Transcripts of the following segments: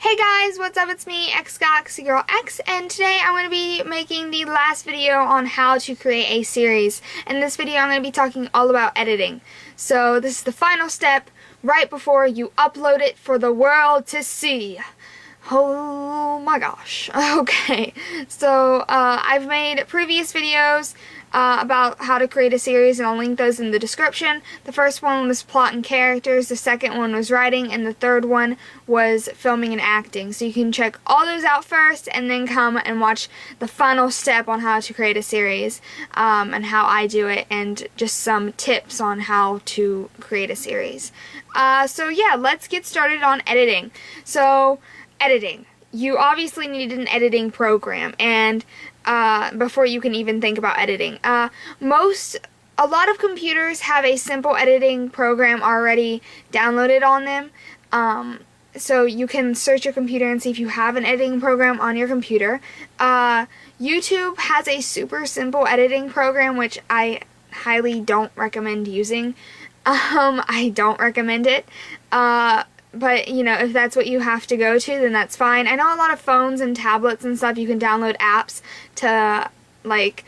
Hey guys, what's up? It's me, xGalaxi Girlx, and today I'm going to be making the last video on how to create a series. In this video, I'm going to be talking all about editing. So this is the final step right before you upload it for the world to see. Oh my gosh. Okay, so I've made previous videos about how to create a series, and I'll link those in the description. The first one was plot and characters, the second one was writing, and the third one was filming and acting. So you can check all those out first and then come and watch the final step on how to create a series, and how I do it, and just some tips on how to create a series. So yeah, let's get started on editing. So editing. You obviously need an editing program, and before you can even think about editing. A lot of computers have a simple editing program already downloaded on them. So you can search your computer and see if you have an editing program on your computer. YouTube has a super simple editing program, which I highly don't recommend using. I don't recommend it. But, you know, if that's what you have to go to, then that's fine. I know a lot of phones and tablets and stuff, you can download apps to, like,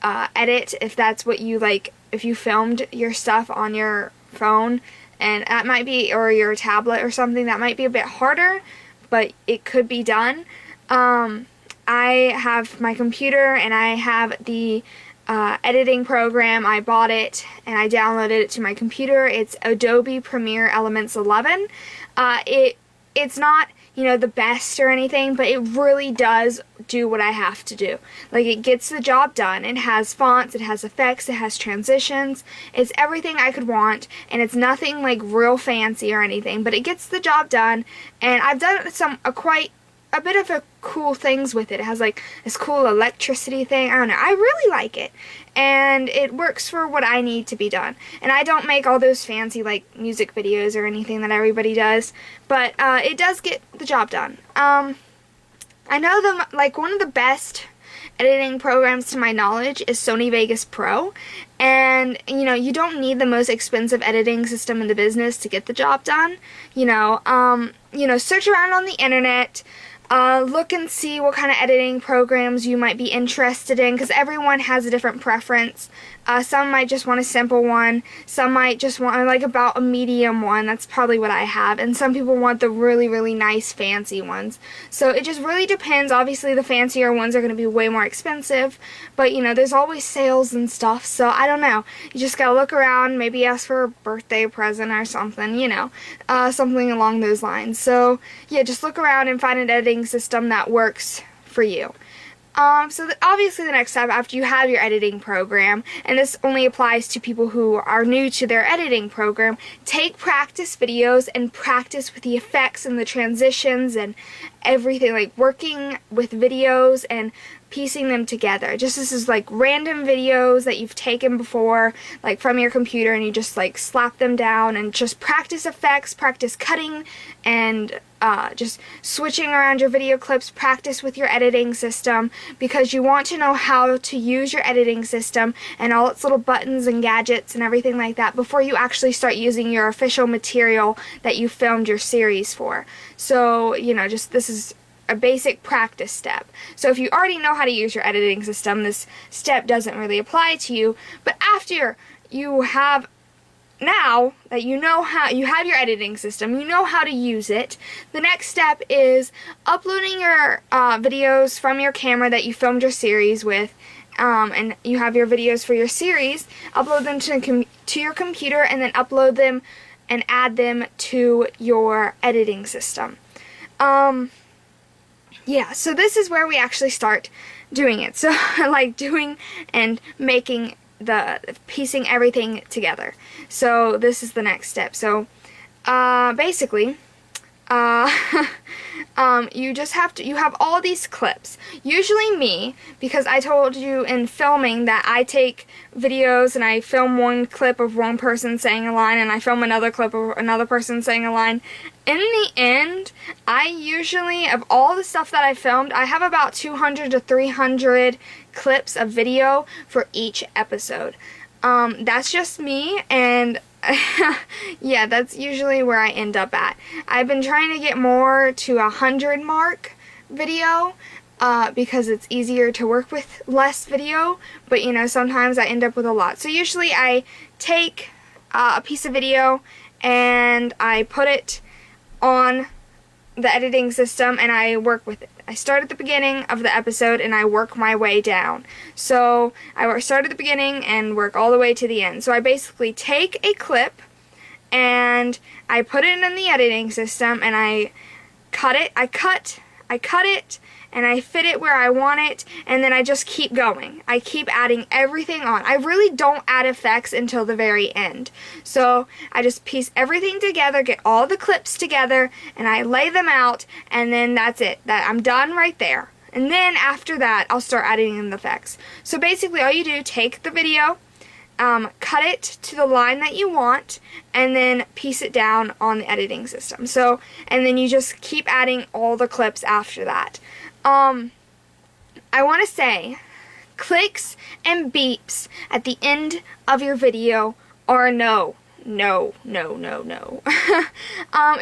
edit if that's what you, like, if you filmed your stuff on your phone, and that might be, or your tablet or something, that might be a bit harder, but it could be done. I have my computer, and I have the editing program. I bought it and I downloaded it to my computer. It's Adobe Premiere Elements 11. It's not, you know, the best or anything, but it really does do what I have to do. Like, it gets the job done. It has fonts, it has effects, it has transitions. It's everything I could want, and it's nothing like real fancy or anything, but it gets the job done. And I've done quite a bit of cool things with it. It has like this cool electricity thing. I don't know. I really like it. And it works for what I need to be done. And I don't make all those fancy like music videos or anything that everybody does, but it does get the job done. I know one of the best editing programs to my knowledge is Sony Vegas Pro, and you know, you don't need the most expensive editing system in the business to get the job done. You know, search around on the internet. Look and see what kind of editing programs you might be interested in, because everyone has a different preference. Some might just want a simple one, some might just want like about a medium one. That's probably what I have, and some people want the really, really nice fancy ones. So it just really depends. Obviously the fancier ones are going to be way more expensive, but you know, there's always sales and stuff, so I don't know. You just gotta look around, maybe ask for a birthday present or something, you know, something along those lines. So yeah, just look around and find an editing system that works for you. Obviously the next step after you have your editing program, and this only applies to people who are new to their editing program, take practice videos and practice with the effects and the transitions and everything, like working with videos and piecing them together. Just this is like random videos that you've taken before, like from your computer, and you just like slap them down and just practice effects, practice cutting, and just switching around your video clips, practice with your editing system, because you want to know how to use your editing system and all its little buttons and gadgets and everything like that before you actually start using your official material that you filmed your series for. So, you know, just this is a basic practice step. So if you already know how to use your editing system, this step doesn't really apply to you. But after you have, now that you know how, you have your editing system, you know how to use it, the next step is uploading your videos from your camera that you filmed your series with, and you have your videos for your series, upload them to your computer, and then upload them and add them to your editing system. Yeah, so this is where we actually start doing it. So, like doing and making piecing everything together. So this is the next step. So, basically, you have all these clips. Usually me, because I told you in filming that I take videos and I film one clip of one person saying a line and I film another clip of another person saying a line. In the end, I usually, of all the stuff that I filmed, I have about 200 to 300 clips of video for each episode. That's just me, and yeah, that's usually where I end up at. I've been trying to get more to 100 mark video because it's easier to work with less video, but you know, sometimes I end up with a lot. So usually I take a piece of video and I put it on the editing system and I work with it. I start at the beginning of the episode and I work my way down. So I start at the beginning and work all the way to the end. So I basically take a clip and I put it in the editing system and I cut it. I cut it and I fit it where I want it, and then I just keep going. I keep adding everything on. I really don't add effects until the very end. So I just piece everything together, get all the clips together, and I lay them out, and then that's it. I'm done right there. And then after that, I'll start adding in the effects. So basically all you do, take the video, cut it to the line that you want, and then piece it down on the editing system. So, and then you just keep adding all the clips after that. I want to say, clicks and beeps at the end of your video are no. If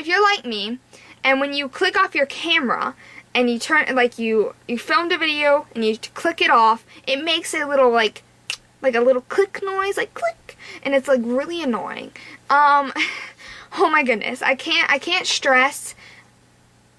you're like me, and when you click off your camera, and you turn, like you filmed a video, and you click it off, it makes a little, like a little click noise, like click, and it's like really annoying. Oh my goodness, I can't stress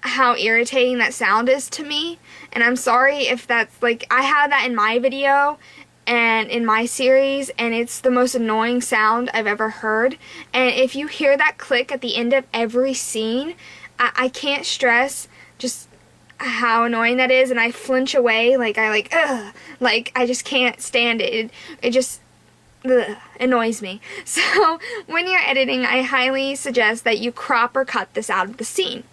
how irritating that sound is to me, and I'm sorry if that's, like, I had that in my video and in my series, and it's the most annoying sound I've ever heard. And if you hear that click at the end of every scene, I can't stress just how annoying that is, and I flinch away, I just can't stand it. It just annoys me. So when you're editing, I highly suggest that you crop or cut this out of the scene.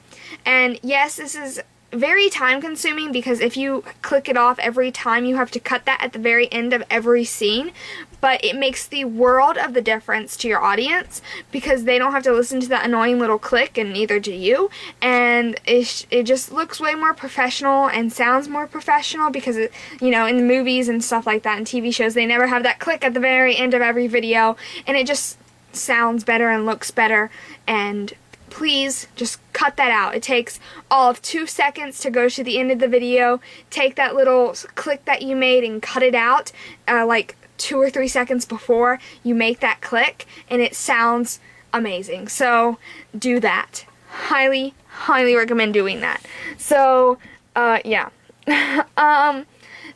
And yes, this is very time consuming because if you click it off every time, you have to cut that at the very end of every scene, but it makes the world of the difference to your audience because they don't have to listen to that annoying little click, and neither do you, and it just looks way more professional and sounds more professional because, you know, in the movies and stuff like that and TV shows, they never have that click at the very end of every video, and it just sounds better and looks better. And please just cut that out. It takes all of 2 seconds to go to the end of the video. Take that little click that you made and cut it out like 2 or 3 seconds before you make that click, and it sounds amazing. So do that. Highly, highly recommend doing that. So yeah.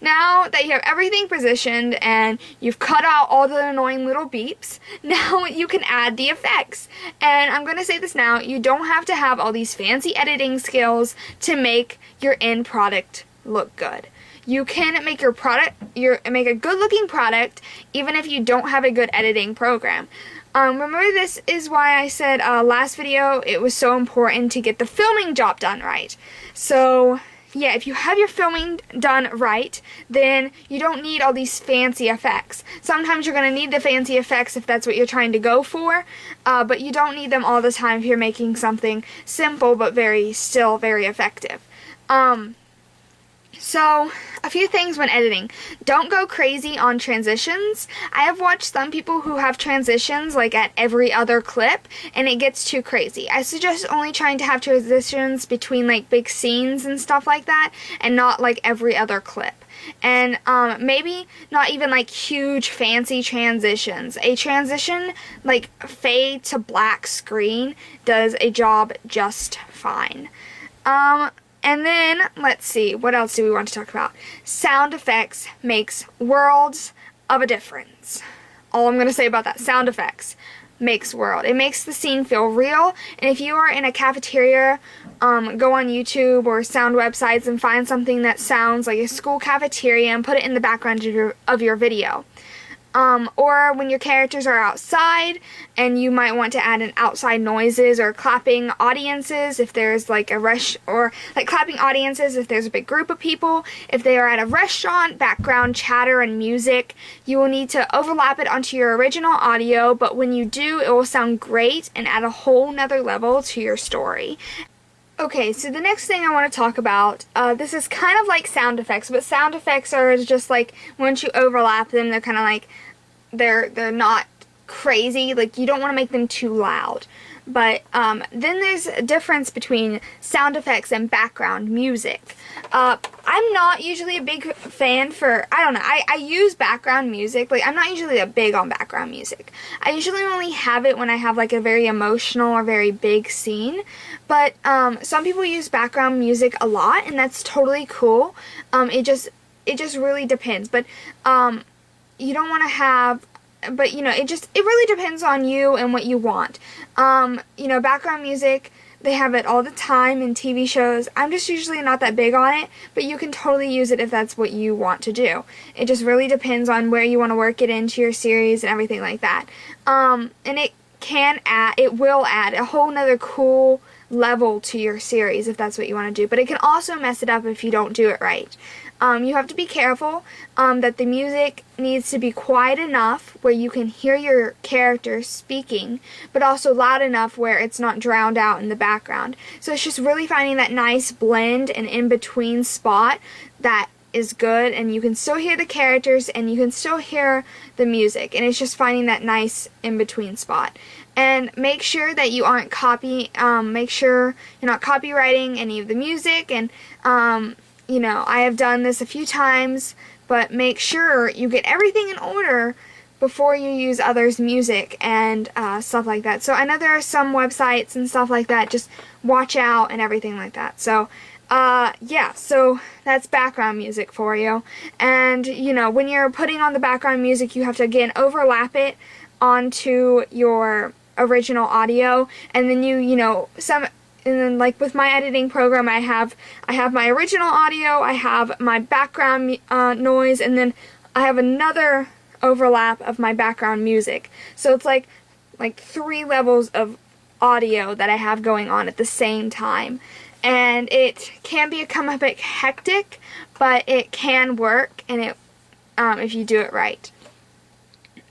Now that you have everything positioned and you've cut out all the annoying little beeps, now you can add the effects. And I'm going to say this now, you don't have to have all these fancy editing skills to make your end product look good. You can make your product, make a good looking product even if you don't have a good editing program. Remember, this is why I said last video it was so important to get the filming job done right. So yeah, if you have your filming done right, then you don't need all these fancy effects. Sometimes you're going to need the fancy effects if that's what you're trying to go for, but you don't need them all the time if you're making something simple but still very effective. So, a few things when editing. Don't go crazy on transitions. I have watched some people who have transitions like at every other clip, and it gets too crazy. I suggest only trying to have transitions between like big scenes and stuff like that, and not like every other clip. And maybe not even like huge fancy transitions. A transition like fade to black screen does a job just fine. And then, let's see, what else do we want to talk about? Sound effects makes worlds of a difference. All I'm going to say about that, sound effects makes world. It makes the scene feel real, and if you are in a cafeteria, go on YouTube or sound websites and find something that sounds like a school cafeteria and put it in the background of your video. Or when your characters are outside and you might want to add in outside noises or clapping audiences if there's like a or like clapping audiences if there's a big group of people. If they are at a restaurant, background chatter and music, you will need to overlap it onto your original audio, but when you do, it will sound great and add a whole nother level to your story. Okay, so the next thing I want to talk about, this is kind of like sound effects, but sound effects are just like, once you overlap them, they're kind of like, they're not crazy. Like, you don't want to make them too loud. But then there's a difference between sound effects and background music. I'm not usually a big fan for, I don't know, I use background music. Like, I'm not usually that big on background music. I usually only have it when I have like a very emotional or very big scene. But some people use background music a lot, and that's totally cool. It just really depends. But you don't want to have, but you know, it really depends on you and what you want. You know, background music, they have it all the time in TV shows. I'm just usually not that big on it, but you can totally use it if that's what you want to do. It just really depends on where you want to work it into your series and everything like that. And it will add a whole nother cool level to your series if that's what you want to do, but it can also mess it up if you don't do it right. You have to be careful that the music needs to be quiet enough where you can hear your characters speaking, but also loud enough where it's not drowned out in the background. So it's just really finding that nice blend and in-between spot that is good, and you can still hear the characters and you can still hear the music, and it's just finding that nice in-between spot. And make sure that you aren't make sure you're not copywriting any of the music, and you know, I have done this a few times, but make sure you get everything in order before you use others' music and stuff like that. So I know there are some websites and stuff like that, just watch out and everything like that. So yeah, so that's background music for you. And you know, when you're putting on the background music, you have to again overlap it onto your original audio, and then you know, and then like with my editing program, I have my original audio, I have my background noise, and then I have another overlap of my background music. So it's like 3 levels of audio that I have going on at the same time. And it can become a bit hectic, but it can work, and it if you do it right.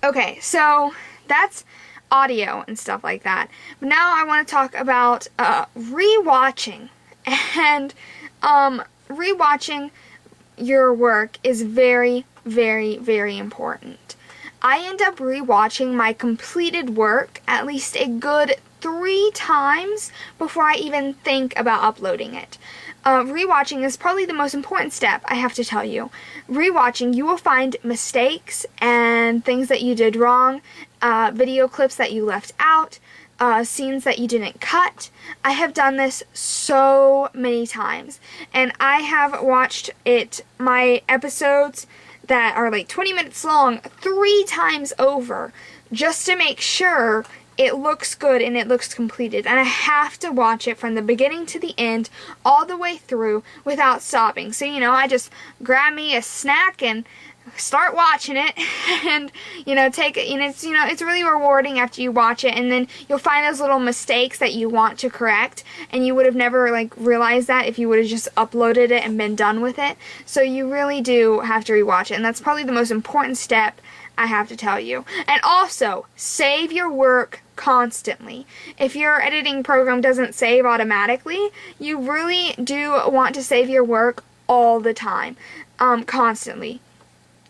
Okay, so that's audio and stuff like that. But now I want to talk about rewatching. And rewatching your work is very, very, very important. I end up rewatching my completed work at least a good 3 times before I even think about uploading it. Rewatching is probably the most important step, I have to tell you. Rewatching, you will find mistakes and things that you did wrong, video clips that you left out, scenes that you didn't cut. I have done this so many times, and I have watched my episodes that are like 20 minutes long 3 times over just to make sure it looks good and it looks completed. And I have to watch it from the beginning to the end, all the way through, without stopping. So, you know, I just grab me a snack and start watching it, and you know, take it, and it's, you know, it's really rewarding after you watch it, and then you'll find those little mistakes that you want to correct, and you would have never like realized that if you would have just uploaded it and been done with it. So you really do have to rewatch it, and that's probably the most important step I have to tell you. And also, save your work constantly. If your editing program doesn't save automatically, you really do want to save your work all the time, constantly.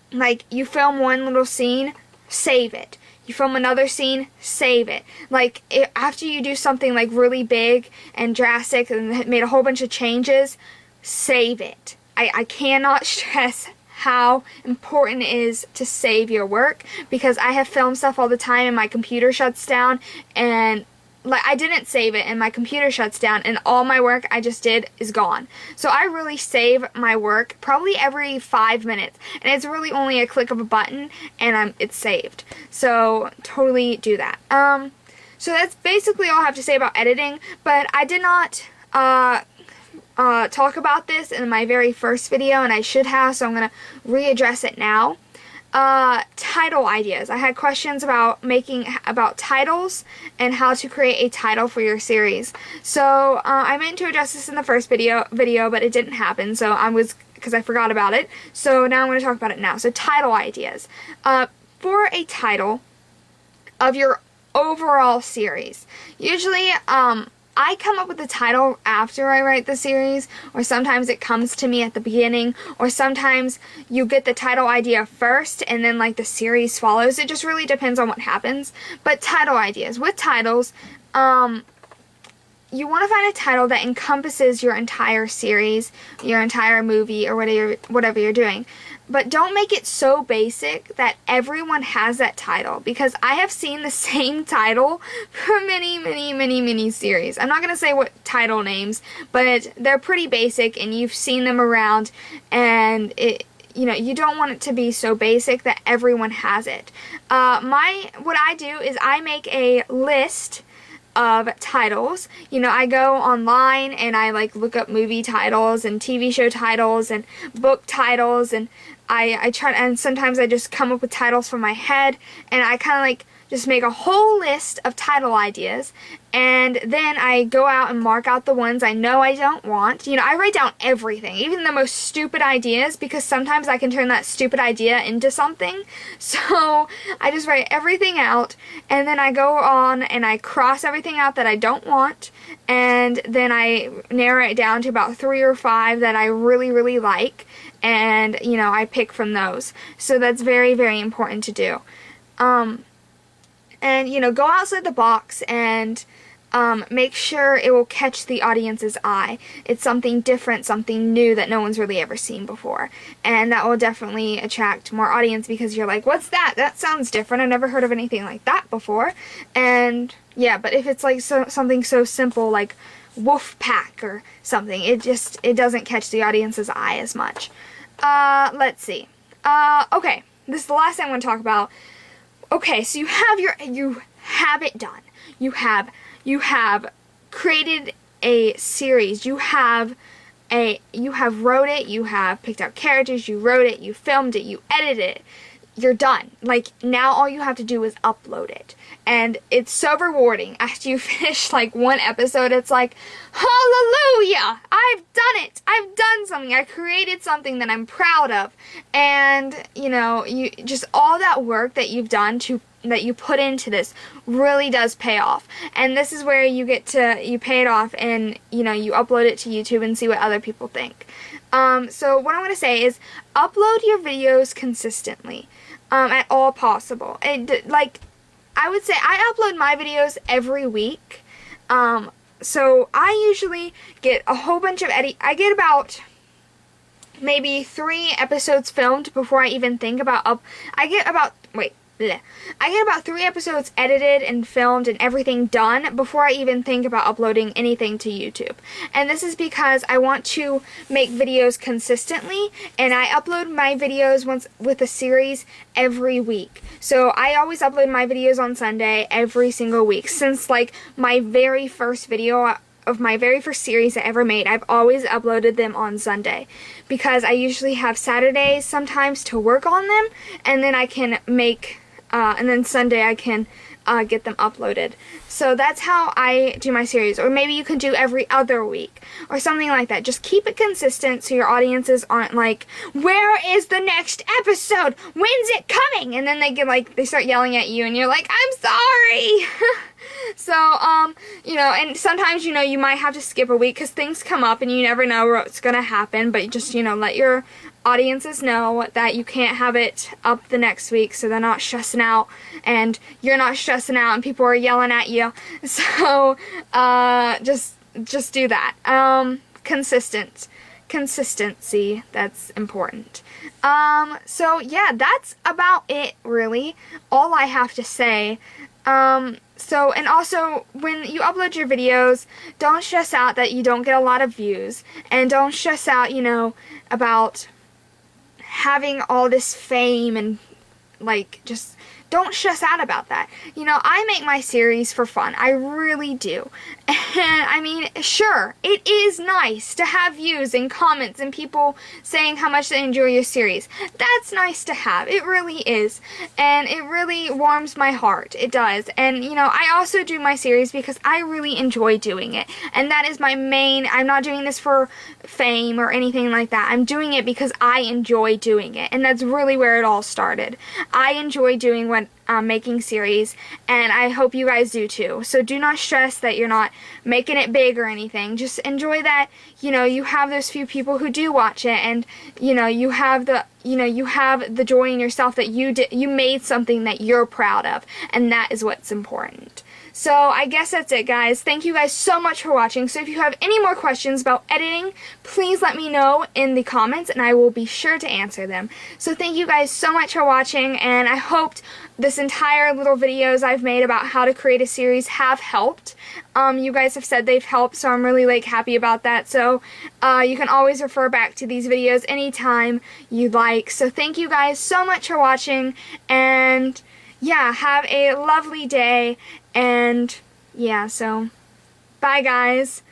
Like, you film one little scene, save it. You film another scene, save it. Like, after you do something like really big and drastic and made a whole bunch of changes, save it. I cannot stress how important it is to save your work, because I have filmed stuff all the time and my computer shuts down, and like, I didn't save it and my computer shuts down and all my work I just did is gone. So I really save my work probably every 5 minutes, and it's really only a click of a button and it's saved. So totally do that. So that's basically all I have to say about editing, but I did not talk about this in my very first video, and I should have, so I'm going to readdress it now. Title ideas. I had questions about about titles and how to create a title for your series. So I meant to address this in the first video, but it didn't happen, so because I forgot about it. So now I'm going to talk about it now. So title ideas. For a title of your overall series, usually I come up with the title after I write the series, or sometimes it comes to me at the beginning, or sometimes you get the title idea first and then like the series follows. It just really depends on what happens. But title ideas. With titles, you want to find a title that encompasses your entire series, your entire movie, or whatever you're doing. But don't make it so basic that everyone has that title, because I have seen the same title for many series. I'm not going to say what title names, but they're pretty basic and you've seen them around, and you don't want it to be so basic that everyone has it. What I do is I make a list of titles. I go online and I like look up movie titles and TV show titles and book titles, and I try, and sometimes I just come up with titles from my head, and I kind of like just make a whole list of title ideas, and then I go out and mark out the ones I know I don't want. I write down everything, even the most stupid ideas, because sometimes I can turn that stupid idea into something. So I just write everything out, and then I go on and I cross everything out that I don't want, and then I narrow it down to about 3 or 5 that I really like, and I pick from those. So that's very important to do. And go outside the box and make sure it will catch the audience's eye. It's something different, something new that no one's really ever seen before. And that will definitely attract more audience, because you're like, what's that? That sounds different. I've never heard of anything like that before. And yeah, but if it's like something so simple like Wolf Pack or something, it doesn't catch the audience's eye as much. Let's see. Okay, this is the last thing I want to talk about. Okay, so you have it done. You have created a series. You have wrote it, you have picked out characters, you wrote it, you filmed it, you edited it. You're done. Like, now all you have to do is upload it. And it's so rewarding. After you finish like one episode, it's like, hallelujah! I've done it! I've done something. I created something that I'm proud of. And, you just all that work that you've done that you put into this really does pay off. And this is where you pay it off, and you upload it to YouTube and see what other people think. So what I'm going to say is upload your videos consistently, at all possible. I would say I upload my videos every week. So I usually get a whole bunch of I get about maybe 3 episodes filmed before I even think about I get about 3 episodes edited and filmed and everything done before I even think about uploading anything to YouTube. And this is because I want to make videos consistently, and I upload my videos once with a series every week. So I always upload my videos on Sunday every single week. Since like my very first video of my very first series I ever made, I've always uploaded them on Sunday, because I usually have Saturdays sometimes to work on them, and then I can make and then Sunday I can get them uploaded. So that's how I do my series. Or maybe you can do every other week or something like that. Just keep it consistent so your audiences aren't like, where is the next episode? When's it coming? And then they start yelling at you and you're like, I'm sorry. So, and sometimes, you might have to skip a week because things come up and you never know what's going to happen. But just, let your audiences know that you can't have it up the next week, so they're not stressing out and you're not stressing out and people are yelling at you. So just do that. Consistency, that's important. So yeah, that's about it, really, all I have to say. So, and also, when you upload your videos, don't stress out that you don't get a lot of views, and don't stress out, about having all this fame, and just don't stress out about that. I make my series for fun. I really do. And I mean, sure, it is nice to have views and comments and people saying how much they enjoy your series. That's nice to have. It really is. And it really warms my heart. It does. And, I also do my series because I really enjoy doing it. And that is my main, I'm not doing this for fame or anything like that. I'm doing it because I enjoy doing it. And that's really where it all started. I enjoy doing what making series, and I hope you guys do too. So do not stress that you're not making it big or anything. Just enjoy that, you know, you have those few people who do watch it, and you know, you have the joy in yourself that you made something that you're proud of, and that is what's important. So I guess that's it, guys. Thank you guys so much for watching. So if you have any more questions about editing, please let me know in the comments and I will be sure to answer them. So thank you guys so much for watching, and I hoped this entire little videos I've made about how to create a series have helped. You guys have said they've helped, so I'm really happy about that. So you can always refer back to these videos anytime you'd like. So thank you guys so much for watching, and yeah, have a lovely day, and yeah, so bye guys.